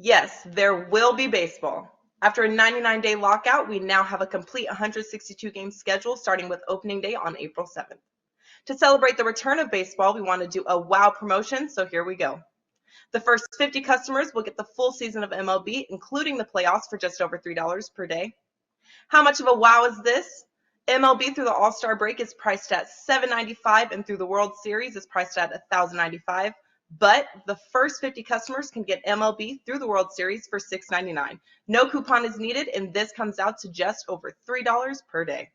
Yes, there will be baseball. After a 99-day lockout, we now have a complete 162-game schedule starting with opening day on April 7th. To celebrate the return of baseball, we want to do a wow promotion, so here we go. The first 50 customers will get the full season of MLB, including the playoffs, for just over $3 per day. How much of a wow is this? MLB through the All-Star break is priced at $7.95, and through the World Series is priced at $1,095. But the first 50 customers can get MLB through the World Series for $6.99. No coupon is needed, and this comes out to just over $3 per day.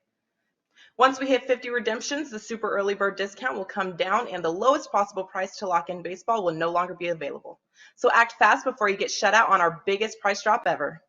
Once we hit 50 redemptions, the super early bird discount will come down, and the lowest possible price to lock in baseball will no longer be available. So act fast before you get shut out on our biggest price drop ever.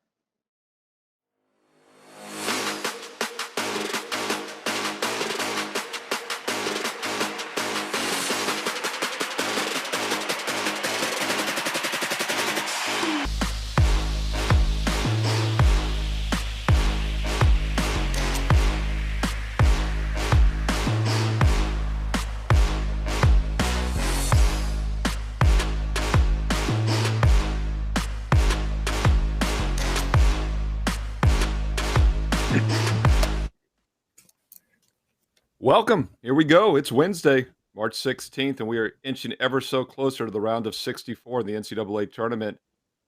Welcome. Here we go. It's Wednesday, March 16th, and we are inching ever so closer to the round of 64 in the NCAA tournament.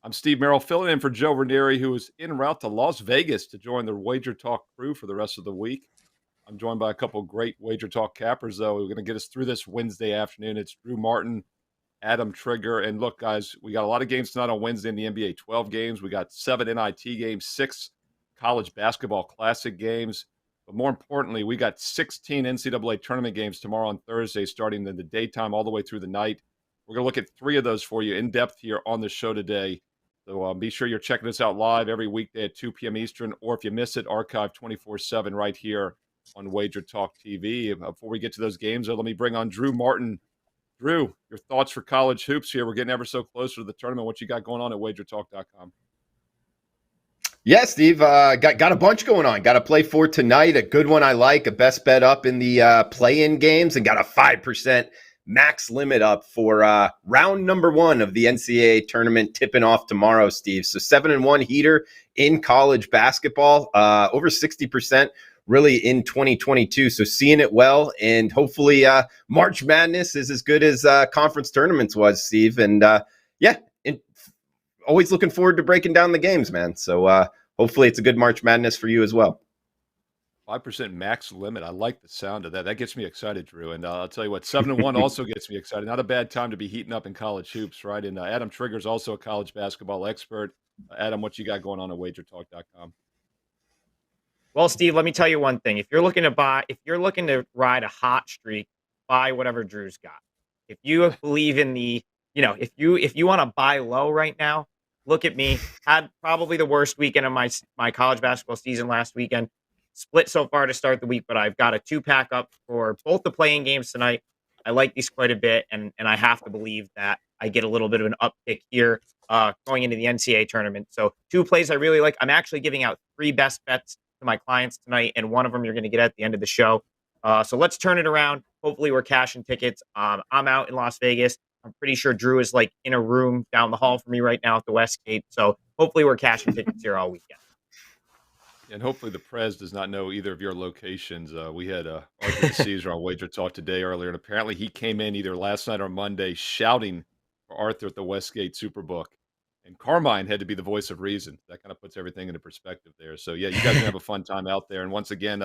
I'm Steve Merrill, filling in for Joe Raineri, who is en route to Las Vegas to join the Wager Talk crew for the rest of the week. I'm joined by a couple great Wager Talk cappers, though, who are going to get us through this Wednesday afternoon. It's Drew Martin, Adam Trigger, and look, guys, we got a lot of games tonight on Wednesday in the NBA. 12 games. We got 7 NIT games, 6 college basketball classic games. But more importantly, we got 16 NCAA tournament games tomorrow on Thursday, starting in the daytime all the way through the night. We're going to look at 3 of those for you in depth here on the show today. So be sure you're checking us out live every weekday at 2 p.m. Eastern, or if you miss it, archive 24/7 right here on Wager Talk TV. Before we get to those games, let me bring on Drew Martin. Drew, your thoughts for college hoops here. We're getting ever so closer to the tournament. What you got going on at WagerTalk.com? Yeah, Steve, got a bunch going on. Got a play for tonight, a good one I like, a best bet up in the play-in games, and got a 5% max limit up for round number 1 of the NCAA tournament tipping off tomorrow, Steve. So 7-1 heater in college basketball, over 60% really in 2022. So seeing it well, and hopefully March Madness is as good as conference tournaments was, Steve. And always looking forward to breaking down the games, man. So hopefully it's a good March Madness for you as well. 5% max limit. I like the sound of that. That gets me excited, Drew. And I'll tell you what, 7-1 also gets me excited. Not a bad time to be heating up in college hoops, right? And Adam Trigger's also a college basketball expert. Adam, what you got going on at WagerTalk.com? Well, Steve, let me tell you one thing. If you're looking to ride a hot streak, buy whatever Drew's got. If you believe in if you want to buy low right now, look at me. Had probably the worst weekend of my college basketball season last weekend. Split so far to start the week, but I've got a 2-pack up for both the playing games tonight. I like these quite a bit, and I have to believe that I get a little bit of an uptick here going into the NCAA tournament. So 2 plays I really like. I'm actually giving out 3 best bets to my clients tonight, and one of them you're going to get at the end of the show. So let's turn it around. Hopefully we're cashing tickets. I'm out in Las Vegas. I'm pretty sure Drew is like in a room down the hall from me right now at the Westgate. So hopefully we're cashing tickets here all weekend. And hopefully the Prez does not know either of your locations. We had Arthur Caesar on Wager Talk today earlier, and apparently he came in either last night or Monday shouting for Arthur at the Westgate Superbook. And Carmine had to be the voice of reason. That kind of puts everything into perspective there. So, yeah, you guys can have a fun time out there. And once again,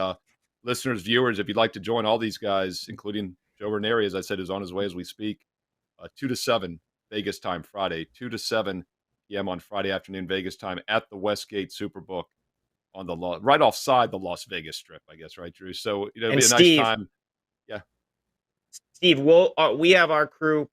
listeners, viewers, if you'd like to join all these guys, including Joe Raineri, as I said, is on his way as we speak, 2 to 7 Vegas time Friday, 2 to 7 p.m. on Friday afternoon Vegas time at the Westgate Superbook on the right offside the Las Vegas Strip, I guess, right, Drew? So it'll be a nice time. Yeah, Steve, we have our crew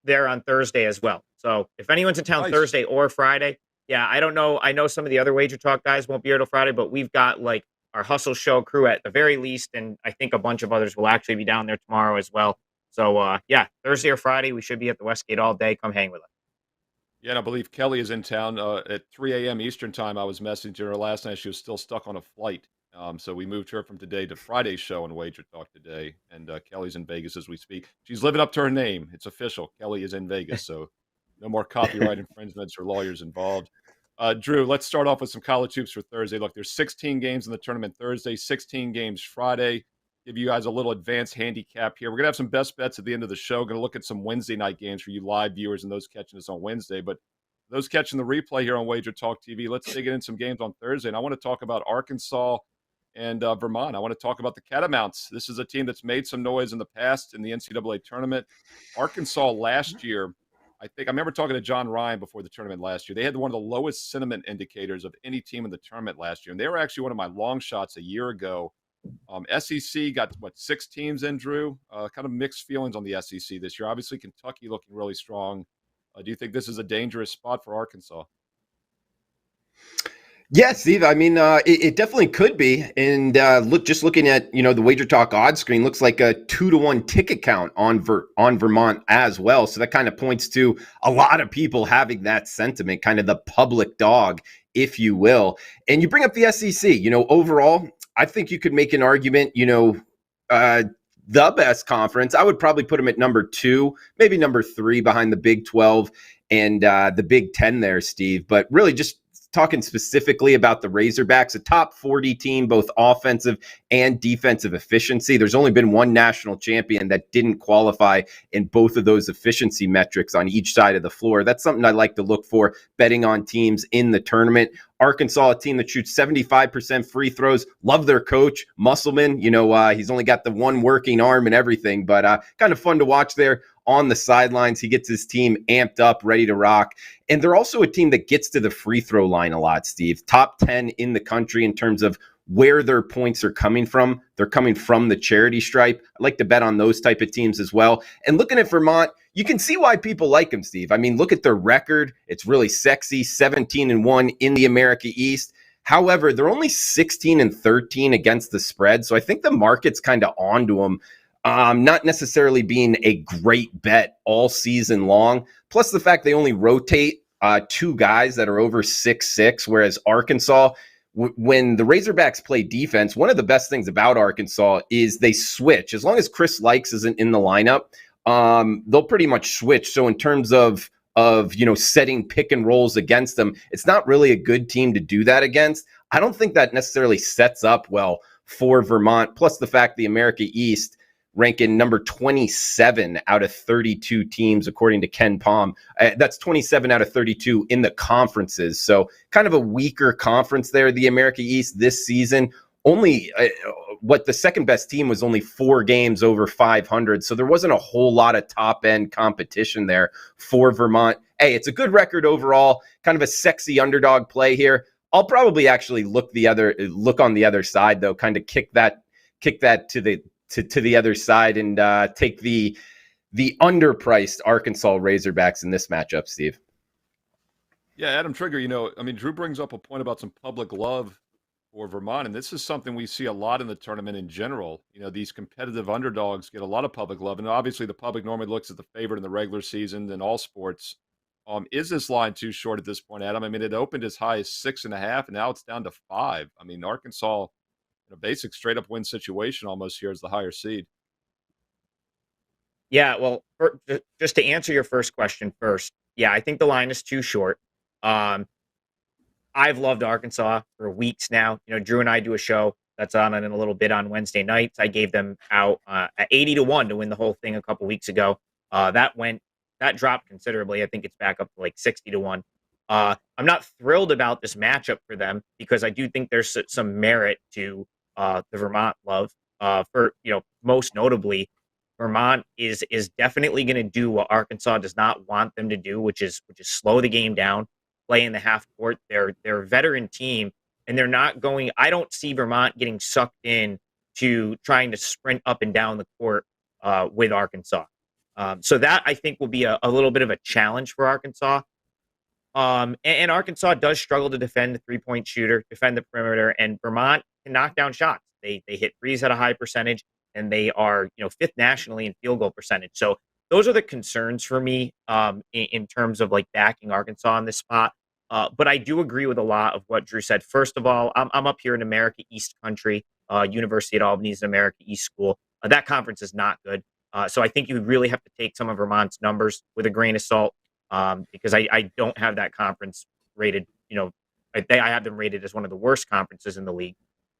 there on Thursday as well. So if anyone's in town Thursday or Friday, I don't know. I know some of the other Wager Talk guys won't be here till Friday, but we've got like our Hustle Show crew at the very least, and I think a bunch of others will actually be down there tomorrow as well. So Thursday or Friday, we should be at the Westgate all day. Come hang with us. Yeah, and I believe Kelly is in town at 3 a.m. Eastern time. I was messaging her last night. She was still stuck on a flight. So we moved her from today to Friday's show on Wager Talk today. And Kelly's in Vegas as we speak. She's living up to her name. It's official. Kelly is in Vegas. So No more copyright infringements or lawyers involved. Drew, let's start off with some college hoops for Thursday. Look, there's 16 games in the tournament Thursday, 16 games Friday. Give you guys a little advanced handicap here. We're going to have some best bets at the end of the show. Going to look at some Wednesday night games for you live viewers and those catching us on Wednesday. But those catching the replay here on Wager Talk TV, let's dig in some games on Thursday. And I want to talk about Arkansas and Vermont. I want to talk about the Catamounts. This is a team that's made some noise in the past in the NCAA tournament. Arkansas last year, I remember talking to John Ryan before the tournament last year. They had one of the lowest sentiment indicators of any team in the tournament last year. And they were actually one of my long shots a year ago. SEC got, 6 teams in, Drew? Kind of mixed feelings on the SEC this year. Obviously, Kentucky looking really strong. Do you think this is a dangerous spot for Arkansas? Yeah, Steve. I mean, it definitely could be. And looking at the Wager Talk odds screen, looks like a 2-to-1 ticket count on Vermont as well. So that kind of points to a lot of people having that sentiment, kind of the public dog, if you will. And you bring up the SEC. Overall, I think you could make an argument. The best conference, I would probably put them at number 2, maybe number 3 behind the Big 12 and the Big 10 there, Steve. But really, just talking specifically about the Razorbacks, a top 40 team, both offensive and defensive efficiency. There's only been one national champion that didn't qualify in both of those efficiency metrics on each side of the floor. That's something I like to look for betting on teams in the tournament. Arkansas, a team that shoots 75% free throws. Love their coach, Musselman. He's only got the one working arm and everything, but kind of fun to watch there on the sidelines. He gets his team amped up, ready to rock. And they're also a team that gets to the free throw line a lot, Steve. Top 10 in the country in terms of where their points are coming from. They're coming from the charity stripe. I like to bet on those type of teams as well. And looking at Vermont, you can see why people like them, Steve. I mean, look at their record. It's really sexy, 17-1 in the America East. However, they're only 16-13 against the spread. So I think the market's kind of onto them. Not necessarily being a great bet all season long. Plus the fact they only rotate 2 guys that are over 6'6", whereas Arkansas, when the Razorbacks play defense, one of the best things about Arkansas is they switch. As long as Chris Likes isn't in the lineup, they'll pretty much switch. So in terms of setting pick and rolls against them, it's not really a good team to do that against. I don't think that necessarily sets up well for Vermont. Plus the fact the America East ranking number 27 out of 32 teams, according to Ken Palm. That's 27 out of 32 in the conferences. So kind of a weaker conference there, the America East this season. Only the second best team was only 4 games over 500. So there wasn't a whole lot of top end competition there for Vermont. Hey, it's a good record overall, kind of a sexy underdog play here. I'll probably actually look on the other side though, kind of kick that to the other side and take the underpriced Arkansas Razorbacks in this matchup, Steve. Yeah, Adam Trigger, Drew brings up a point about some public love for Vermont, and this is something we see a lot in the tournament in general. These competitive underdogs get a lot of public love, and obviously the public normally looks at the favorite in the regular season in all sports. Is this line too short at this point, Adam? I mean, it opened as high as 6.5, and now it's down to 5. I mean, Arkansas, in a basic straight-up win situation almost here as the higher seed. Yeah, well, just to answer your first question first, yeah, I think the line is too short. I've loved Arkansas for weeks now. Drew and I do a show that's on in a little bit on Wednesday nights. I gave them out at 80-1 to win the whole thing a couple weeks ago. That dropped considerably. I think it's back up to like 60-1. I'm not thrilled about this matchup for them because I do think there's some merit to the Vermont love. Most notably, Vermont is definitely going to do what Arkansas does not want them to do, which is slow the game down, play in the half court. They're a veteran team, and they're not going. I don't see Vermont getting sucked in to trying to sprint up and down the court with Arkansas. So that I think will be a little bit of a challenge for Arkansas. And Arkansas does struggle to defend the 3-point shooter, defend the perimeter, and Vermont can knock down shots. They hit threes at a high percentage, and they are 5th nationally in field goal percentage. So those are the concerns for me in terms of like backing Arkansas on this spot. But I do agree with a lot of what Drew said. First of all, I'm up here in America East country. University at Albany is an America East school. That conference is not good. So I think you really have to take some of Vermont's numbers with a grain of salt. because I don't have that conference rated. I have them rated as one of the worst conferences in the league.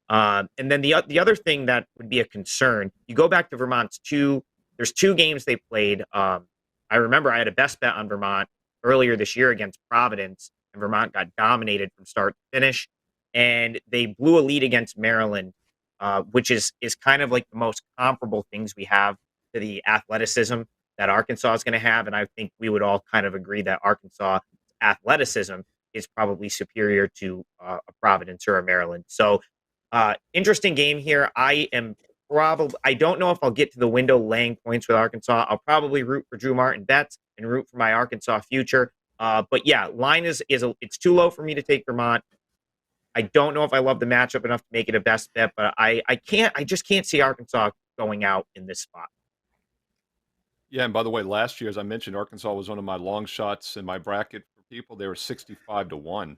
And then the other thing that would be a concern, you go back to Vermont's there's 2 games they played. I remember I had a best bet on Vermont earlier this year against Providence, and Vermont got dominated from start to finish. And they blew a lead against Maryland, which is kind of like the most comparable things we have to the athleticism that Arkansas is going to have. And I think we would all kind of agree that Arkansas athleticism is probably superior to a Providence or a Maryland. So interesting game here. I don't know if I'll get to the window laying points with Arkansas. I'll probably root for Drew Martin bets and root for my Arkansas future. But yeah, line it's too low for me to take Vermont. I don't know if I love the matchup enough to make it a best bet, but I just can't see Arkansas going out in this spot. Yeah, and by the way, last year, as I mentioned, Arkansas was one of my long shots in my bracket for people. They were 65-1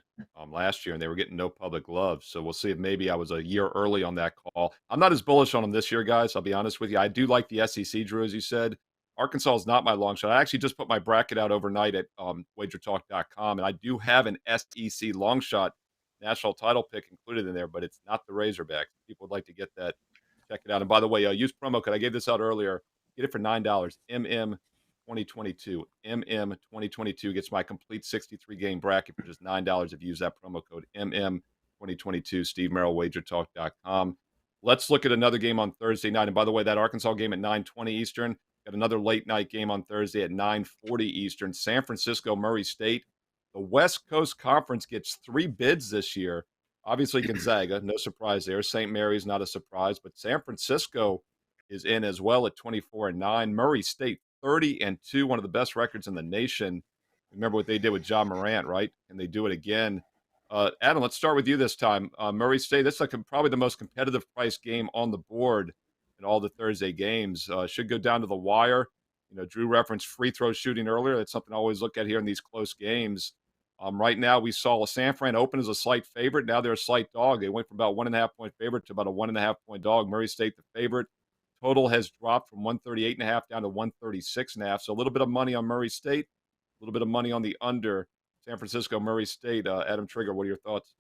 last year, and they were getting no public love. So we'll see if maybe I was a year early on that call. I'm not as bullish on them this year, guys. I'll be honest with you. I do like the SEC, Drew, as you said. Arkansas is not my long shot. I actually just put my bracket out overnight at WagerTalk.com, and I do have an SEC long shot national title pick included in there, but it's not the Razorbacks. People would like to get that. Check it out. And by the way, use promo code. I gave this out earlier. Get it for $9. MM2022. MM2022 gets my complete 63-game bracket for just $9 if you use that promo code MM2022. Steve Merrill, WagerTalk.com. Let's look at another game on Thursday night. And by the way, that Arkansas game at 9:20 Eastern. Got another late night game on Thursday at 9:40 Eastern. San Francisco, Murray State. The West Coast Conference gets 3 bids this year. Obviously, Gonzaga, no surprise there. St. Mary's, not a surprise. But San Francisco is in as well at 24-9. Murray State, 30-2, one of the best records in the nation. Remember what they did with John Morant, right? And they do it again. Adam, let's start with you this time. Murray State, this is probably the most competitive price game on the board in all the Thursday games. Should go down to the wire. Drew referenced free throw shooting earlier. That's something I always look at here in these close games. Right now, we saw San Fran open as a slight favorite. Now they're a slight dog. They went from about 1.5-point favorite to about a 1.5-point dog. Murray State, the favorite. Total has dropped from 138.5 down to 136.5. So a little bit of money on Murray State, a little bit of money on the under. San Francisco, Murray State. Adam Trigger, what are your thoughts?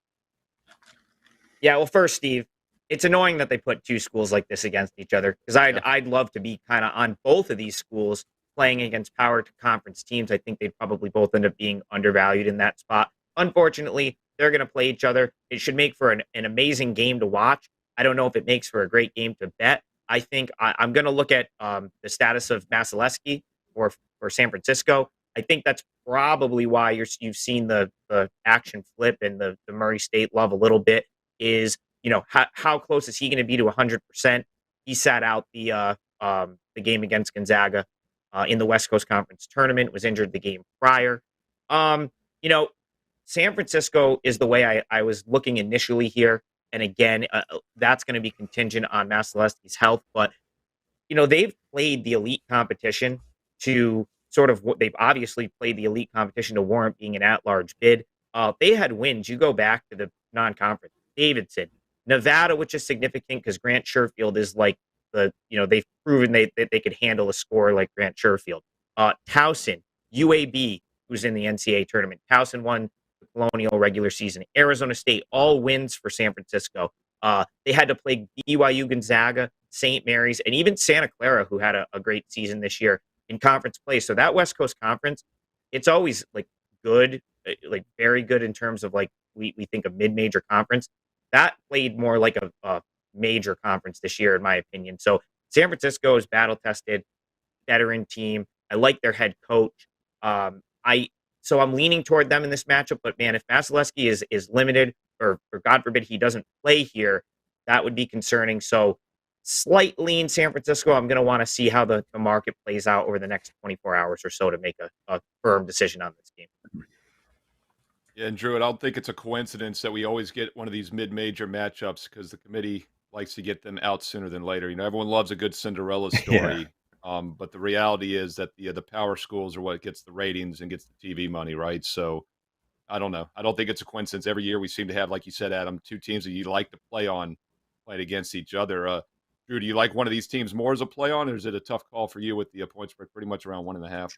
Yeah, well, first, Steve, it's annoying that they put 2 schools like this against each other because I'd love to be kind of on both of these schools playing against power to conference teams. I think they'd probably both end up being undervalued in that spot. Unfortunately, they're going to play each other. It should make for an amazing game to watch. I don't know if it makes for a great game to bet. I think I'm going to look at the status of Vasilevsky for San Francisco. I think that's probably why you've seen the action flip and the Murray State love a little bit is, how close is he going to be to 100%? He sat out the game against Gonzaga in the West Coast Conference tournament, was injured the game prior. San Francisco is the way I was looking initially here. And again, that's going to be contingent on Vasilevsky's health. But, they've played the elite competition to they've obviously played the elite competition to warrant being an at-large bid. They had wins. You go back to the non-conference. Davidson, Nevada, which is significant because Grant Sherfield is like they've proven they could handle a score like Grant Sherfield. Towson, UAB, who's in the NCAA tournament. Towson won the Colonial regular season. Arizona State, all wins for San Francisco. They had to play BYU, Gonzaga, St. Mary's, and even Santa Clara, who had a great season this year in conference play. So that West Coast Conference, it's always good, very good in terms of we think of mid-major conference. That played more like a major conference this year, in my opinion. So San Francisco is battle-tested, veteran team. I like their head coach. So I'm leaning toward them in this matchup. But man, if Vasilevsky is limited, or God forbid he doesn't play here, that would be concerning. So slight lean San Francisco. I'm going to want to see how the market plays out over the next 24 hours or so to make a firm decision on this game. Yeah, and Drew, I don't think it's a coincidence that we always get one of these mid-major matchups because the committee likes to get them out sooner than later. Everyone loves a good Cinderella story, but the reality is that the power schools are what gets the ratings and gets the TV money, right? So I don't know. I don't think it's a coincidence. Every year we seem to have, like you said, Adam, 2 teams that you like to play on, playing against each other. Drew, do you like one of these teams more as a play on, or is it a tough call for you with the point spread pretty much around 1.5?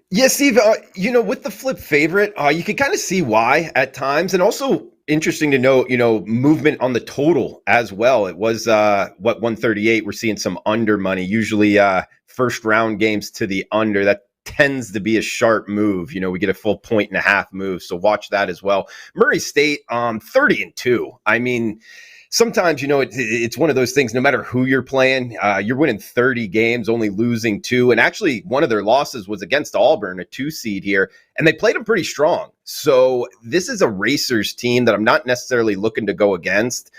Yeah, Steve, with the flip favorite, you can kind of see why at times. And also interesting to note, movement on the total as well. It was, 138. We're seeing some under money, usually first round games to the under. That tends to be a sharp move. We get a full 1.5 move. So watch that as well. Murray State, 30-2. I mean, sometimes, it's one of those things, no matter who you're playing, you're winning 30 games, only losing 2. And actually, one of their losses was against Auburn, a 2 seed here, and they played them pretty strong. So this is a Racers team that I'm not necessarily looking to go against.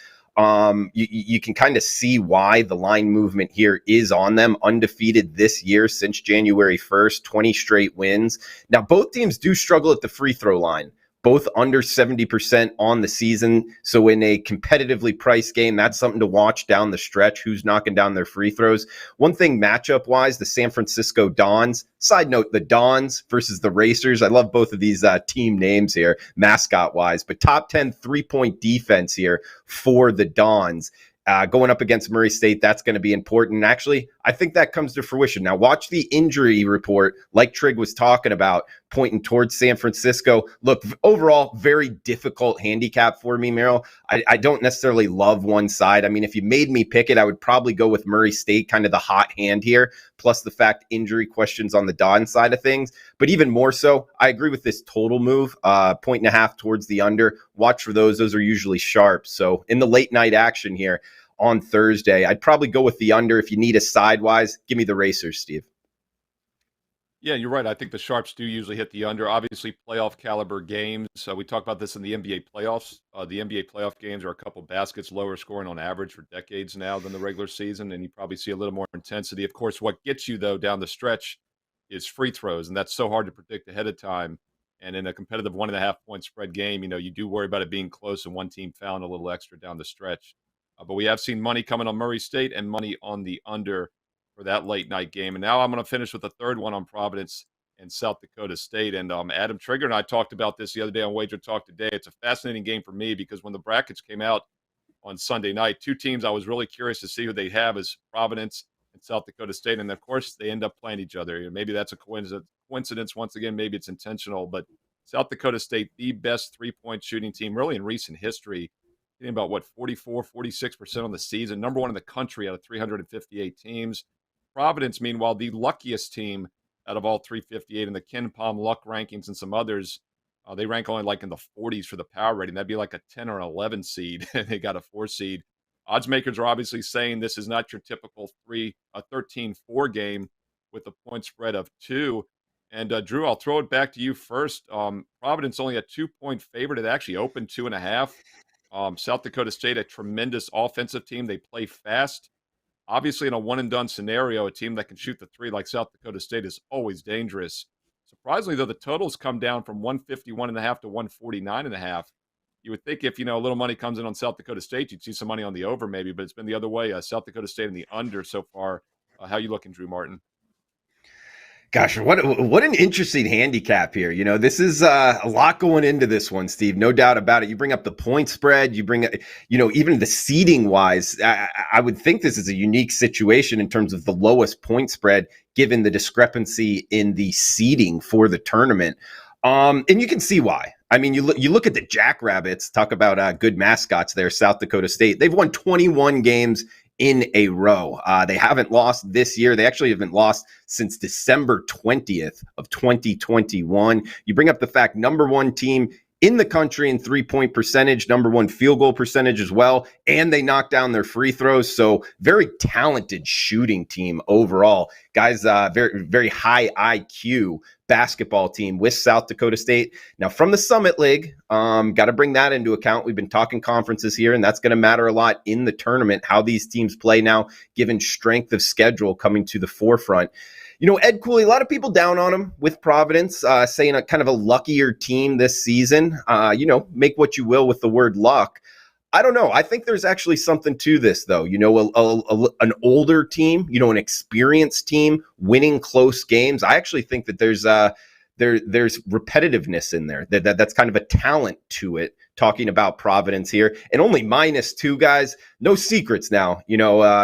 You can kind of see why the line movement here is on them. Undefeated this year since January 1st, 20 straight wins. Now, both teams do struggle at the free throw line. Both under 70% on the season. So in a competitively priced game, that's something to watch down the stretch, who's knocking down their free throws. One thing matchup-wise, the San Francisco Dons. Side note, the Dons versus the Racers. I love both of these team names here, mascot-wise. But top 10 three-point defense here for the Dons. Going up against Murray State, that's going to be important. Actually, I think that comes to fruition. Now, watch the injury report, like Trig was talking about, pointing towards San Francisco. Look, overall, very difficult handicap for me, Merrill. I don't necessarily love one side. I mean, if you made me pick it, I would probably go with Murray State, kind of the hot hand here, plus the fact injury questions on the Don side of things. But even more so, I agree with this total move, 1.5 towards the under. Watch for those. Those are usually sharp. So in the late night action here on Thursday, I'd probably go with the under. If you need a sidewise, give me the Racers, Steve. Yeah, you're right. I think the sharps do usually hit the under. Obviously, playoff caliber games. We talked about this in the NBA playoffs. The NBA playoff games are a couple baskets lower scoring on average for decades now than the regular season, and you probably see a little more intensity. Of course, what gets you, though, down the stretch is free throws, and that's so hard to predict ahead of time. And in a competitive 1.5-point spread game, you do worry about it being close and one team fouling a little extra down the stretch. But we have seen money coming on Murray State and money on the under for that late night game. And now I'm going to finish with the third one on Providence and South Dakota State. And Adam Trigger and I talked about this the other day on Wager Talk Today. It's a fascinating game for me because when the brackets came out on Sunday night, two teams I was really curious to see who they have is Providence and South Dakota State. And of course, they end up playing each other. Maybe that's a coincidence once again. Maybe it's intentional. But South Dakota State, the best three-point shooting team really in recent history. Getting about, 46% on the season. Number one in the country out of 358 teams. Providence, meanwhile, the luckiest team out of all 358 in the Ken Palm luck rankings and some others. They rank only in the 40s for the power rating. That'd be like a 10 or 11 seed. They got a 4 seed. Odds makers are obviously saying this is not your typical 13-4 game with a point spread of 2. And Drew, I'll throw it back to you first. Providence only a 2-point favorite. It actually opened 2.5. South Dakota State, a tremendous offensive team. They play fast. Obviously, in a one-and-done scenario, a team that can shoot the three like South Dakota State is always dangerous. Surprisingly, though, the totals come down from 151.5 to 149.5. You would think if, a little money comes in on South Dakota State, you'd see some money on the over maybe, but it's been the other way. South Dakota State in the under so far. How you looking, Drew Martin? Gosh, what an interesting handicap here. This is a lot going into this one, Steve. No doubt about it. You bring up the point spread. You bring, even the seeding wise, I would think this is a unique situation in terms of the lowest point spread, given the discrepancy in the seeding for the tournament. And you can see why. I mean, you look at the Jackrabbits, talk about good mascots there, South Dakota State. They've won 21 games in a row. They haven't lost this year. They actually haven't lost since December 20th of 2021. You bring up the fact, number one team in the country in three-point percentage, number one field goal percentage as well, and they knock down their free throws. So very talented shooting team overall. Guys, very, very high IQ basketball team with South Dakota State. Now, from the Summit League, got to bring that into account. We've been talking conferences here, and that's going to matter a lot in the tournament, how these teams play now, given strength of schedule coming to the forefront. Ed Cooley, a lot of people down on him with Providence, saying a kind of a luckier team this season. Make what you will with the word luck. I don't know. I think there's actually something to this, though. An older team, an experienced team winning close games. I actually think that there's repetitiveness in there. That's kind of a talent to it. Talking about Providence here, and only -2 guys. No secrets now.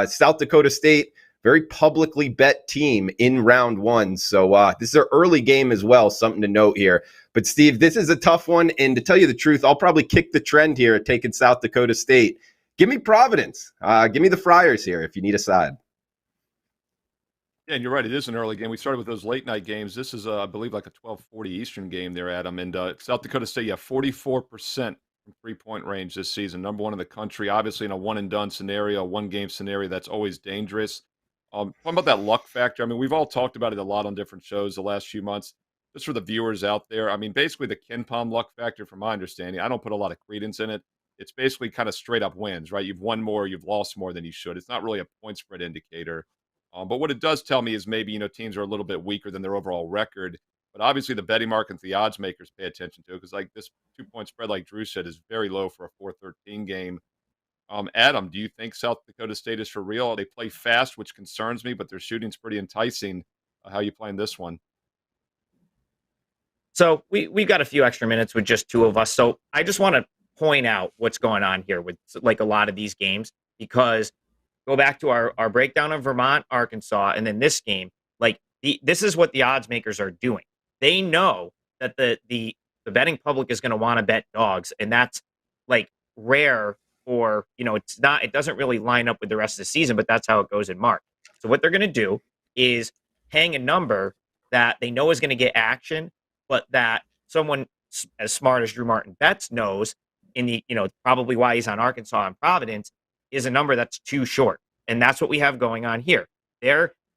South Dakota State very publicly bet team in round one. So this is an early game as well, something to note here. But Steve, this is a tough one. And to tell you the truth, I'll probably kick the trend here at taking South Dakota State. Give me Providence. Give me the Friars here if you need a side. Yeah, and you're right. It is an early game. We started with those late night games. This is, I believe, like a 12:40 Eastern game there, Adam. And South Dakota State, 44% from three-point range this season, number one in the country. Obviously, in a one-and-done scenario, a one-game scenario, that's always dangerous. Talking about that luck factor, I mean, we've all talked about it a lot on different shows the last few months. Just for the viewers out there, I mean, basically the Ken Palm luck factor, from my understanding, I don't put a lot of credence in it. It's basically kind of straight up wins, right? You've won more, you've lost more than you should. It's not really a point spread indicator. But what it does tell me is maybe, teams are a little bit weaker than their overall record. But obviously the betting markets, the odds makers pay attention to it, because like this 2-point spread, like Drew said, is very low for a 4-13 game. Adam, do you think South Dakota State is for real? They play fast, which concerns me, but their shooting's pretty enticing. How you playing this one? So we've got a few extra minutes with just two of us. So I just want to point out what's going on here with like a lot of these games, because go back to our breakdown of Vermont, Arkansas, and then this game, like this is what the odds makers are doing. They know that the betting public is going to want to bet dogs, and that's like rare for, it doesn't really line up with the rest of the season, but that's how it goes in March. So what they're going to do is hang a number that they know is going to get action, but that someone as smart as Drew Martin Betts knows in the, probably why he's on Arkansas and Providence, is a number that's too short. And that's what we have going on here.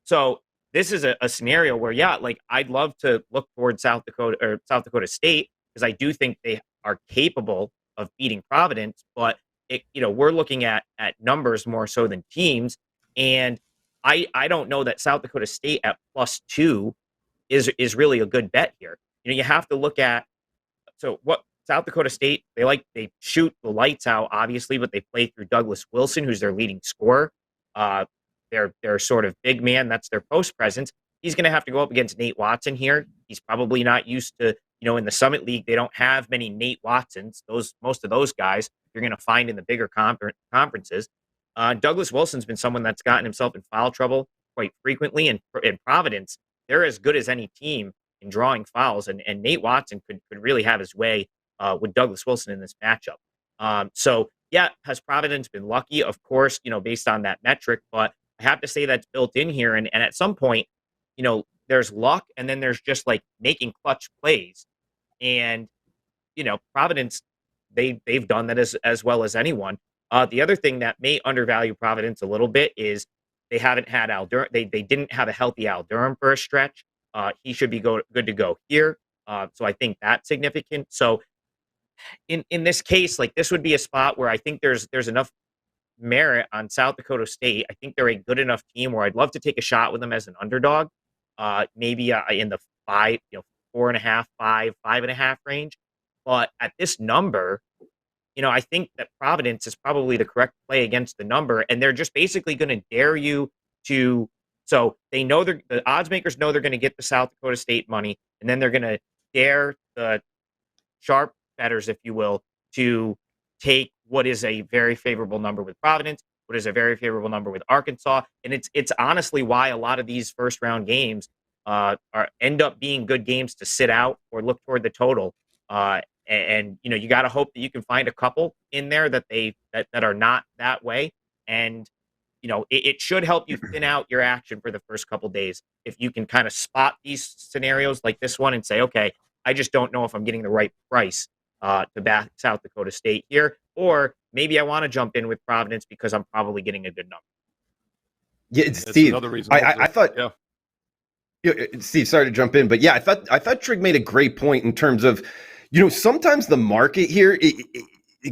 So this is a scenario where, like I'd love to look toward South Dakota State, because I do think they are capable of beating Providence, but we're looking at numbers more so than teams. And I don't know that South Dakota State at +2 is really a good bet here. You have to look at, so what South Dakota State, they shoot the lights out, obviously, but they play through Douglas Wilson, who's their leading scorer. Their sort of big man, that's their post presence. He's going to have to go up against Nate Watson here. He's probably not used to, in the Summit League, they don't have many Nate Watsons. Most of those guys you're going to find in the bigger conferences. Douglas Wilson's been someone that's gotten himself in foul trouble quite frequently, and in Providence, they're as good as any team in drawing fouls, and Nate Watson could really have his way with Douglas Wilson in this matchup. Has Providence been lucky? Of course, based on that metric, but I have to say that's built in here. And at some point, there's luck, and then there's just like making clutch plays. And, Providence, they've done that as well as anyone. The other thing that may undervalue Providence a little bit is they haven't had Al Durham. They didn't have a healthy Al Durham for a stretch. He should be good to go here. So I think that's significant. So in this case, like this would be a spot where I think there's enough merit on South Dakota State. I think they're a good enough team where I'd love to take a shot with them as an underdog, maybe in the 5, 4.5, 5.5 range. But at this number, I think that Providence is probably the correct play against the number, and they're just basically going to dare you to. So they know the odds makers know they're going to get the South Dakota State money, and then they're going to dare the sharp bettors, if you will, to take what is a very favorable number with Providence, what is a very favorable number with Arkansas. And it's honestly why a lot of these first round games end up being good games to sit out or look toward the total. And you got to hope that you can find a couple in there that are not that way. And it should help you thin out your action for the first couple days if you can kind of spot these scenarios like this one and say, okay, I just don't know if I'm getting the right price to back South Dakota State here, or maybe I want to jump in with Providence because I'm probably getting a good number. Yeah, Steve. Another reason I thought. Yeah. Steve, sorry to jump in, but I thought Trig made a great point in terms of, sometimes the market here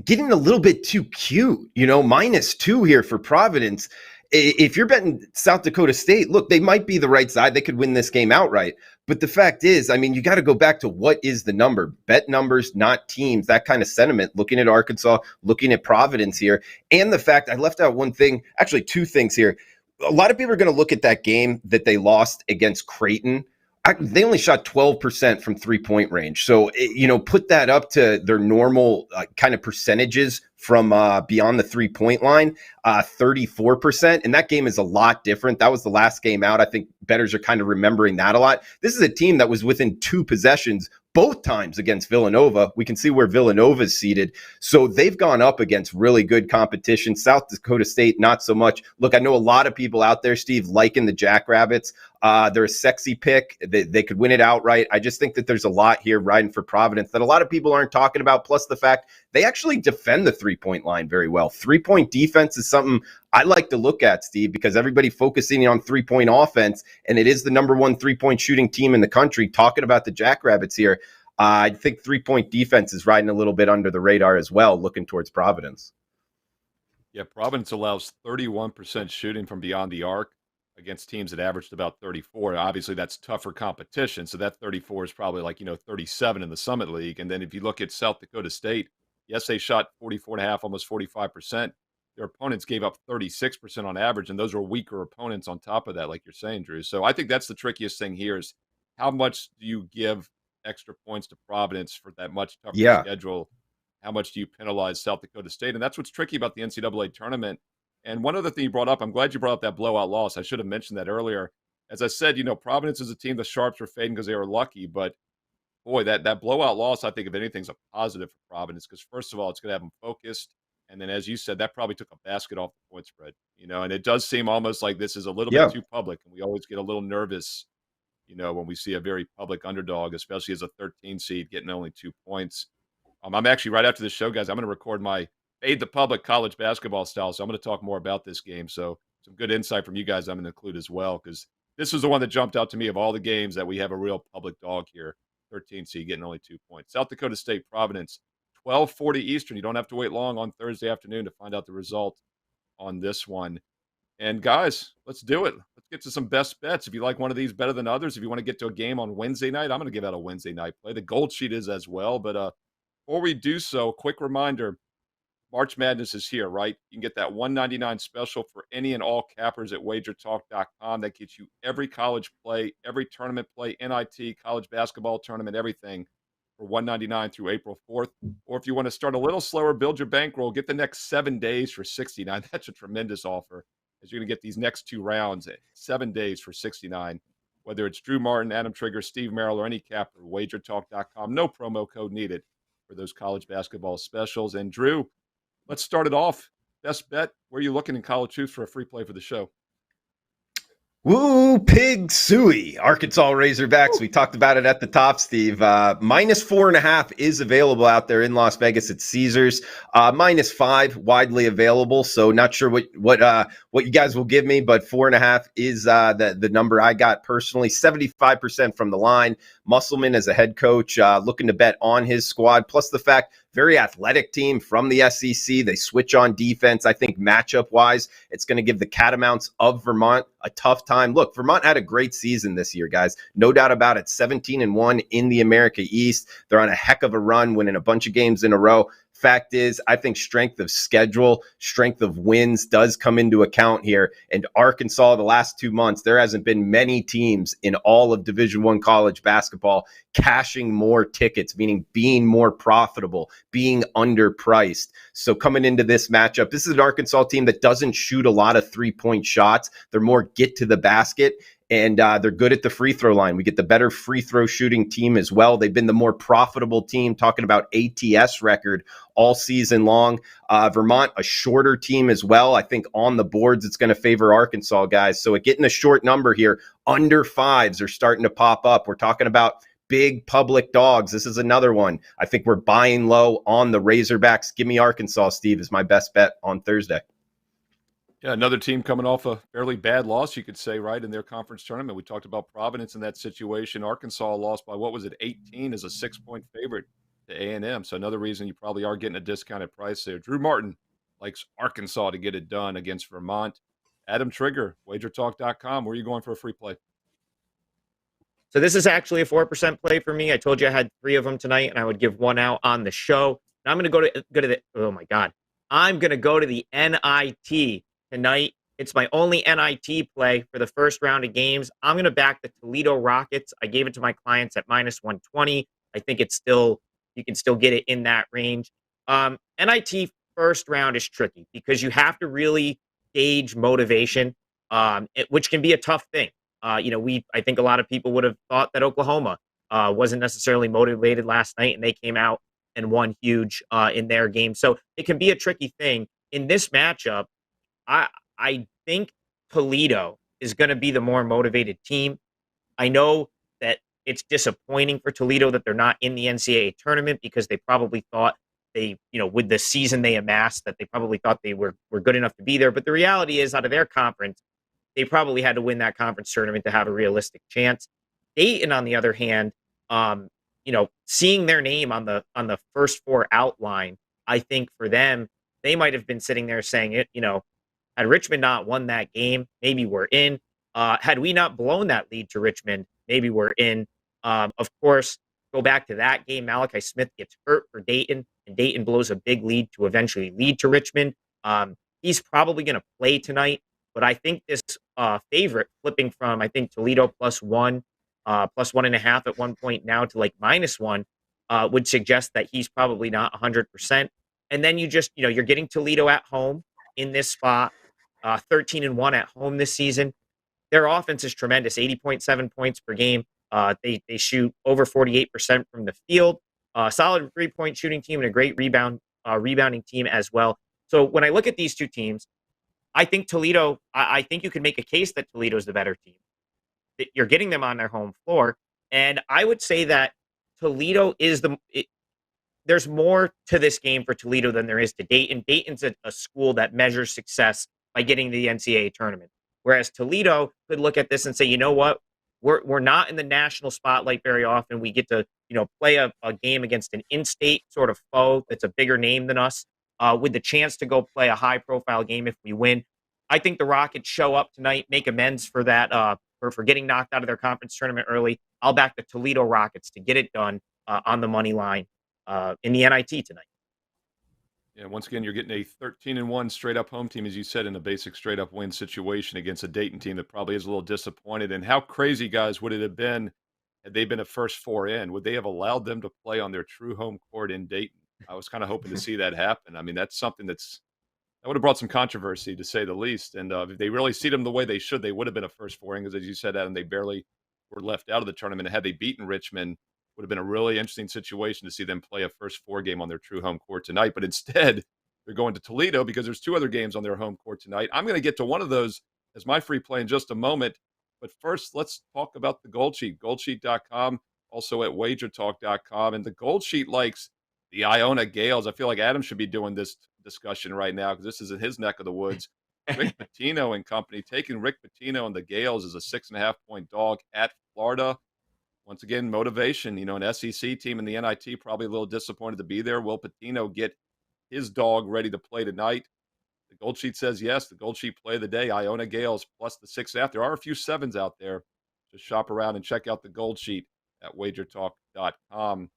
getting a little bit too cute. -2 here for Providence. If you're betting South Dakota State, look, they might be the right side. They could win this game outright. But the fact is, you got to go back to what is the number. Bet numbers, not teams, that kind of sentiment. Looking at Arkansas, looking at Providence here. And the fact, I left out one thing, actually two things here. A lot of people are going to look at that game that they lost against Creighton. They only shot 12% from 3-point range. So, put that up to their normal kind of percentages from beyond the 3-point line, 34%. And that game is a lot different. That was the last game out. I think bettors are kind of remembering that a lot. This is a team that was within 2 possessions both times against Villanova. We can see where Villanova is seated. So they've gone up against really good competition. South Dakota State, not so much. Look, I know a lot of people out there, Steve, liking the Jackrabbits. They're a sexy pick. They could win it outright. I just think that there's a lot here riding for Providence that a lot of people aren't talking about, plus the fact they actually defend the 3-point line very well. 3-point defense is something I like to look at, Steve, because everybody focusing on 3-point offense, and it is the number 1 3-point shooting team in the country. Talking about the Jackrabbits here, I think 3-point defense is riding a little bit under the radar as well, looking towards Providence. Yeah, Providence allows 31% shooting from beyond the arc against teams that averaged about 34. Obviously, that's tougher competition. So that 34 is probably 37 in the Summit League. And then if you look at South Dakota State, yes, they shot 44.5, almost 45%. Their opponents gave up 36% on average, and those were weaker opponents on top of that, like you're saying, Drew. So I think that's the trickiest thing here is how much do you give extra points to Providence for that much tougher schedule? How much do you penalize South Dakota State? And that's what's tricky about the NCAA tournament. And one other thing you brought up, I'm glad you brought up that blowout loss. I should have mentioned that earlier. As I said, Providence is a team the Sharps were fading because they were lucky. But, boy, that blowout loss, I think, if anything's a positive for Providence because, first of all, it's going to have them focused. And then, as you said, that probably took a basket off the point spread. And it does seem almost like this is a little bit too public. And we always get a little nervous, when we see a very public underdog, especially as a 13 seed getting only 2 points. I'm actually, right after this show, guys, I'm going to record my Fade the Public college basketball style. So I'm going to talk more about this game. So some good insight from you guys I'm going to include as well, because this was the one that jumped out to me of all the games that we have a real public dog here. 13 seed getting only 2 points. South Dakota State, Providence, 12:40 Eastern. You don't have to wait long on Thursday afternoon to find out the result on this one. And guys, let's do it. Let's get to some best bets. If you like one of these better than others, if you want to get to a game on Wednesday night, I'm going to give out a Wednesday night play. The gold sheet is as well. But before we do so, quick reminder, March Madness is here, right? You can get that $199 special for any and all cappers at WagerTalk.com. That gets you every college play, every tournament play, NIT, college basketball tournament, everything for $199 through April 4th. Or if you want to start a little slower, build your bankroll, get the next 7 days for $69. That's a tremendous offer, as you're going to get these next 2 rounds at 7 days for $69. Whether it's Drew Martin, Adam Trigger, Steve Merrill, or any capper, WagerTalk.com. No promo code needed for those college basketball specials. And Drew, let's start it off. Best bet. Where are you looking in College Hoops for a free play for the show? Woo, Pig Suey, Arkansas Razorbacks. We talked about it at the top, Steve. -4.5 is available out there in Las Vegas at Caesars. -5 widely available. So not sure what you guys will give me, but 4.5 is the number I got personally. 75% from the line. Musselman as a head coach, looking to bet on his squad. Plus the fact, very athletic team from the SEC. They switch on defense. I think matchup-wise, it's going to give the Catamounts of Vermont a tough time. Look, Vermont had a great season this year, guys. No doubt about it. 17-1 in the America East. They're on a heck of a run, winning a bunch of games in a row. Fact is, I think strength of schedule, strength of wins does come into account here. And Arkansas, the last 2 months, there hasn't been many teams in all of Division I college basketball cashing more tickets, meaning being more profitable, being underpriced. So coming into this matchup, this is an Arkansas team that doesn't shoot a lot of 3-point shots. They're more get to the basket. And they're good at the free throw line. We get the better free throw shooting team as well. They've been the more profitable team, talking about ATS record all season long. Vermont, a shorter team as well. I think on the boards, it's going to favor Arkansas, guys. So getting a short number here, under 5s are starting to pop up. We're talking about big public dogs. This is another one. I think we're buying low on the Razorbacks. Give me Arkansas, Steve, is my best bet on Thursday. Yeah, another team coming off a fairly bad loss, you could say, right, in their conference tournament. We talked about Providence in that situation. Arkansas lost by, 18 as a 6-point favorite to A&M. So another reason you probably are getting a discounted price there. Drew Martin likes Arkansas to get it done against Vermont. Adam Trigger, WagerTalk.com. Where are you going for a free play? So this is actually a 4% play for me. I told you I had 3 of them tonight, and I would give 1 out on the show. Now I'm going to go to the. Oh my God! I'm going to go to the NIT tonight It's my only NIT play for the first round of games. I'm going to back the Toledo Rockets. I gave it to my clients at -120. I think it's still, you can still get it in that range. NIT first round is tricky because you have to really gauge motivation, which can be a tough thing. I think a lot of people would have thought that Oklahoma wasn't necessarily motivated last night, and they came out and won huge in their game. So it can be a tricky thing in this matchup. I I think Toledo is going to be the more motivated team. I know that it's disappointing for Toledo that they're not in the NCAA tournament because they probably thought with the season they amassed, that they probably thought they were good enough to be there. But the reality is, out of their conference, they probably had to win that conference tournament to have a realistic chance. Dayton, on the other hand, seeing their name on the first four outline, I think for them, they might have been sitting there saying had Richmond not won that game, maybe we're in. Had we not blown that lead to Richmond, maybe we're in. Of course, go back to that game. Malachi Smith gets hurt for Dayton, and Dayton blows a big lead to eventually lead to Richmond. He's probably going to play tonight, but I think this favorite flipping from, I think, Toledo +1, +1.5 at one point now to like -1 would suggest that he's probably not 100%. And then you're getting Toledo at home in this spot, 13-1 at home this season. Their offense is tremendous, 80.7 points per game. They shoot over 48% from the field. Solid 3-point shooting team and a great rebounding team as well. So when I look at these two teams, I think Toledo. I think you could make a case that Toledo's the better team. That you're getting them on their home floor, and I would say that Toledo is there's more to this game for Toledo than there is to Dayton. Dayton's a school that measures success by getting to the NCAA tournament. Whereas Toledo could look at this and say, you know what? We're not in the national spotlight very often. We get to, play a game against an in-state sort of foe that's a bigger name than us, with the chance to go play a high-profile game if we win. I think the Rockets show up tonight, make amends for that, for getting knocked out of their conference tournament early. I'll back the Toledo Rockets to get it done on the money line in the NIT tonight. Yeah, once again, you're getting a 13-1 straight-up home team, as you said, in a basic straight-up win situation against a Dayton team that probably is a little disappointed. And how crazy, guys, would it have been had they been a first four in? Would they have allowed them to play on their true home court in Dayton? I was kind of hoping to see that happen. I mean, that's something that would have brought some controversy, to say the least. And if they really seed them the way they should, they would have been a first four in, because, as you said, Adam, they barely were left out of the tournament. And had they beaten Richmond, would have been a really interesting situation to see them play a first four game on their true home court tonight. But instead, they're going to Toledo because there's two other games on their home court tonight. I'm going to get to one of those as my free play in just a moment. But first, let's talk about the Gold Sheet, goldsheet.com, also at wagertalk.com. And the Gold Sheet likes the Iona Gales. I feel like Adam should be doing this discussion right now because this is in his neck of the woods. Rick Pitino and company taking Rick Pitino and the Gales as a 6.5-point dog at Florida. Once again, motivation. An SEC team in the NIT probably a little disappointed to be there. Will Pitino get his dog ready to play tonight? The Gold Sheet says yes. The Gold Sheet play of the day, Iona Gales plus the 6.5. There are a few sevens out there. Just shop around and check out the Gold Sheet at wagertalk.com.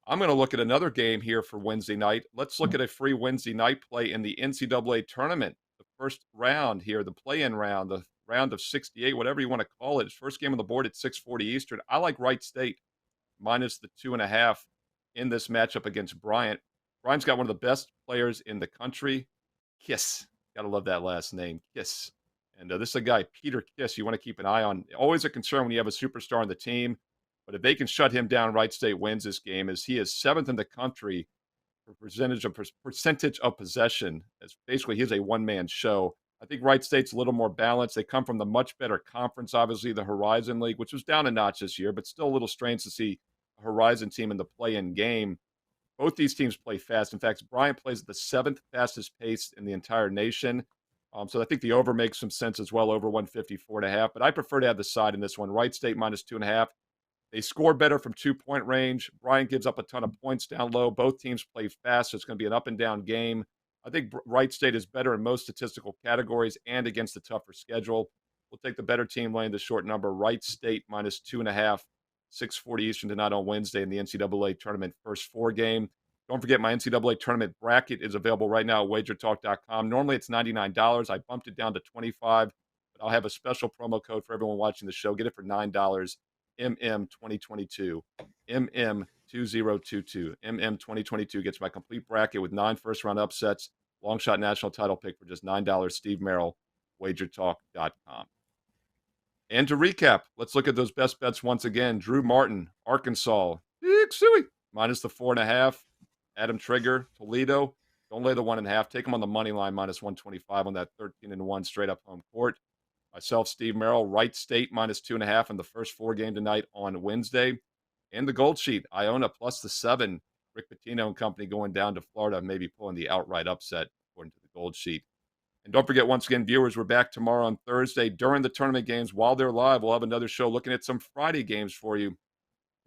I'm going to look at another game here for Wednesday night. Let's look at a free Wednesday night play in the NCAA tournament. The first round here, the play-in round, the round of 68, whatever you want to call it. First game on the board at 6:40 Eastern. I like Wright State minus the 2.5 in this matchup against Bryant. Bryant's got one of the best players in the country. Kiss. Got to love that last name. Kiss. And this is a guy, Peter Kiss, you want to keep an eye on. Always a concern when you have a superstar on the team. But if they can shut him down, Wright State wins this game, as he is 7th in the country for percentage of possession. As basically, he's a one-man show. I think Wright State's a little more balanced. They come from the much better conference, obviously, the Horizon League, which was down a notch this year, but still a little strange to see a Horizon team in the play-in game. Both these teams play fast. In fact, Bryant plays at the 7th fastest pace in the entire nation. So I think the over makes some sense as well, over 154.5. But I prefer to have the side in this one. Wright State minus 2.5. They score better from 2-point range. Bryant gives up a ton of points down low. Both teams play fast, so it's going to be an up-and-down game. I think Wright State is better in most statistical categories and against a tougher schedule. We'll take the better team laying the short number. Wright State minus 2.5, 6:40 Eastern tonight on Wednesday in the NCAA tournament first four game. Don't forget my NCAA tournament bracket is available right now at WagerTalk.com. Normally it's $99. I bumped it down to $25, but I'll have a special promo code for everyone watching the show. Get it for $9, MM2022, MM2022. MM2022 gets my complete bracket with 9 first-round upsets, long shot national title pick for just $9. Steve Merrill, WagerTalk.com. And to recap, let's look at those best bets once again. Drew Martin, Arkansas, Big Suey, minus the 4.5. Adam Trigger, Toledo, don't lay the 1.5. Take them on the money line, minus 125 on that 13-1 straight up home court. Myself, Steve Merrill, Wright State, minus 2.5 in the first 4 game tonight on Wednesday. And the gold sheet, Iona plus the 7. Rick Pitino and company going down to Florida, maybe pulling the outright upset, according to the gold sheet. And don't forget, once again, viewers, we're back tomorrow on Thursday during the tournament games. While they're live, we'll have another show looking at some Friday games for you.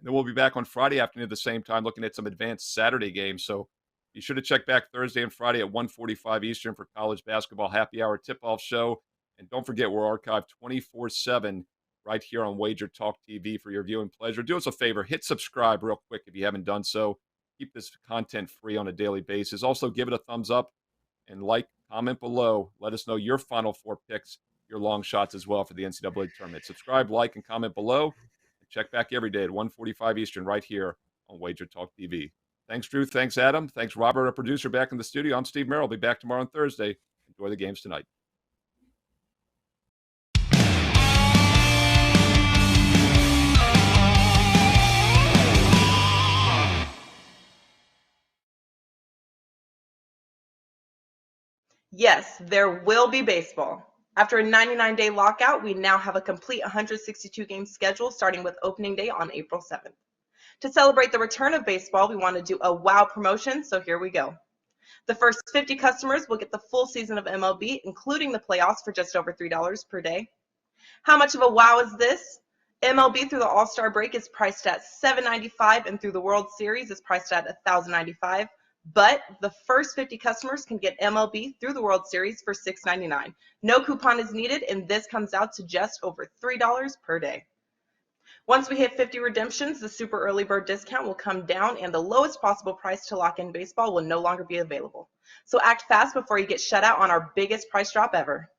And then we'll be back on Friday afternoon at the same time looking at some advanced Saturday games. So be sure to check back Thursday and Friday at 1:45 Eastern for college basketball happy hour tip-off show. And don't forget, we're archived 24/7 right here on Wager Talk TV for your viewing pleasure. Do us a favor, hit subscribe real quick if you haven't done so. Keep this content free on a daily basis. Also, give it a thumbs up and like, comment below. Let us know your Final Four picks, your long shots as well for the NCAA tournament. Subscribe, like, and comment below. And check back every day at 1:45 Eastern right here on Wager Talk TV. Thanks, Drew. Thanks, Adam. Thanks, Robert, our producer, back in the studio. I'm Steve Merrill. I'll be back tomorrow on Thursday. Enjoy the games tonight. Yes, there will be baseball. After a 99-day lockout, we now have a complete 162-game schedule starting with opening day on April 7th. To celebrate the return of baseball, we want to do a wow promotion, so here we go. The first 50 customers will get the full season of MLB, including the playoffs, for just over $3 per day. How much of a wow is this? MLB through the All-Star break is priced at $7.95, and through the World Series is priced at $1,095. But the first 50 customers can get MLB through the World Series for $6.99. No coupon is needed, and this comes out to just over $3 per day. Once we hit 50 redemptions, the super early bird discount will come down, and the lowest possible price to lock in baseball will no longer be available. So act fast before you get shut out on our biggest price drop ever.